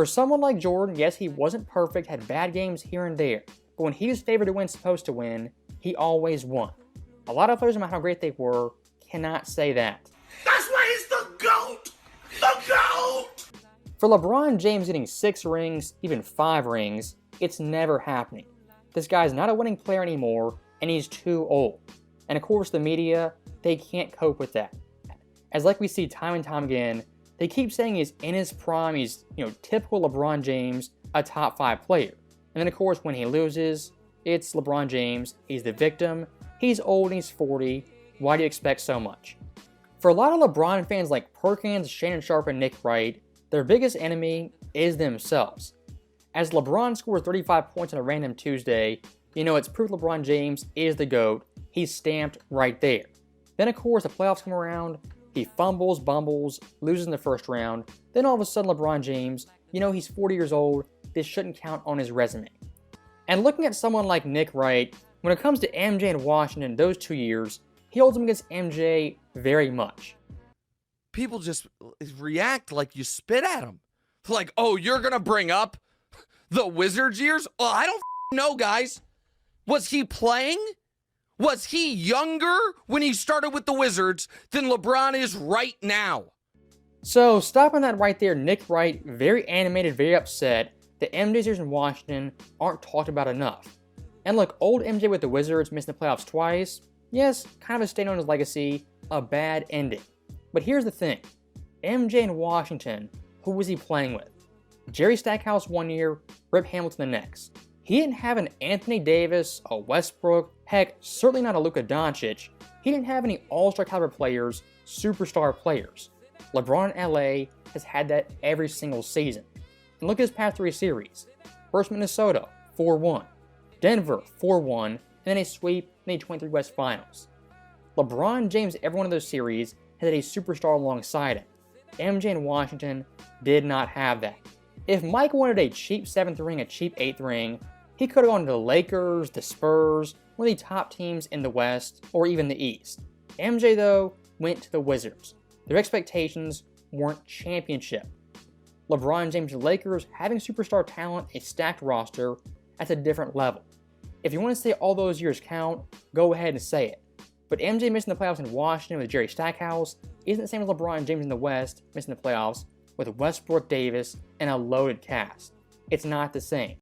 For someone like Jordan, yes, he wasn't perfect, had bad games here and there, but when he was favored to win, supposed to win, he always won. A lot of players, no matter how great they were, cannot say that. That's why he's the GOAT! The GOAT! For LeBron James getting 6 rings, even 5 rings, it's never happening. This guy's not a winning player anymore, and he's too old. And of course, the media, they can't cope with that. As like we see time and time again, they keep saying he's in his prime, he's, typical LeBron James, a top 5 player. And then of course, when he loses, it's LeBron James, he's the victim, he's old and he's 40, why do you expect so much? For a lot of LeBron fans like Perkins, Shannon, Sharpe, and Nick Wright, their biggest enemy is themselves. As LeBron scores 35 points on a random Tuesday, it's proof LeBron James is the GOAT. He's stamped right there. Then of course the playoffs come around, he fumbles, bumbles, loses in the first round. Then all of a sudden LeBron James, he's 40 years old, this shouldn't count on his resume. And looking at someone like Nick Wright, when it comes to MJ and Washington, those 2 years, he holds him against MJ very much. People just react like you spit at them. Like, oh, you're going to bring up the Wizards years? Well, I don't know, guys. Was he playing? Was he younger when he started with the Wizards than LeBron is right now? So, stopping that right there, Nick Wright, very animated, very upset that MJ's years in Washington aren't talked about enough. And look, old MJ with the Wizards missing the playoffs twice, yes, kind of a stain on his legacy, a bad ending. But here's the thing, MJ in Washington, who was he playing with? Jerry Stackhouse 1 year, Rip Hamilton the next. He didn't have an Anthony Davis, a Westbrook, heck, certainly not a Luka Doncic. He didn't have any all-star caliber players, superstar players. LeBron in LA has had that every single season. And look at his past 3 series. First Minnesota, 4-1. Denver, 4-1, and then a sweep in the 23 West Finals. LeBron James, every one of those series, has had a superstar alongside him. MJ in Washington did not have that. If Mike wanted a cheap 7th ring, a cheap 8th ring, he could have gone to the Lakers, the Spurs, one of the top teams in the West, or even the East. MJ, though, went to the Wizards. Their expectations weren't championship. LeBron James and the Lakers, having superstar talent, a stacked roster, that's a different level. If you want to say all those years count, go ahead and say it. But MJ missing the playoffs in Washington with Jerry Stackhouse isn't the same as LeBron James in the West missing the playoffs with Westbrook Davis and a loaded cast. It's not the same.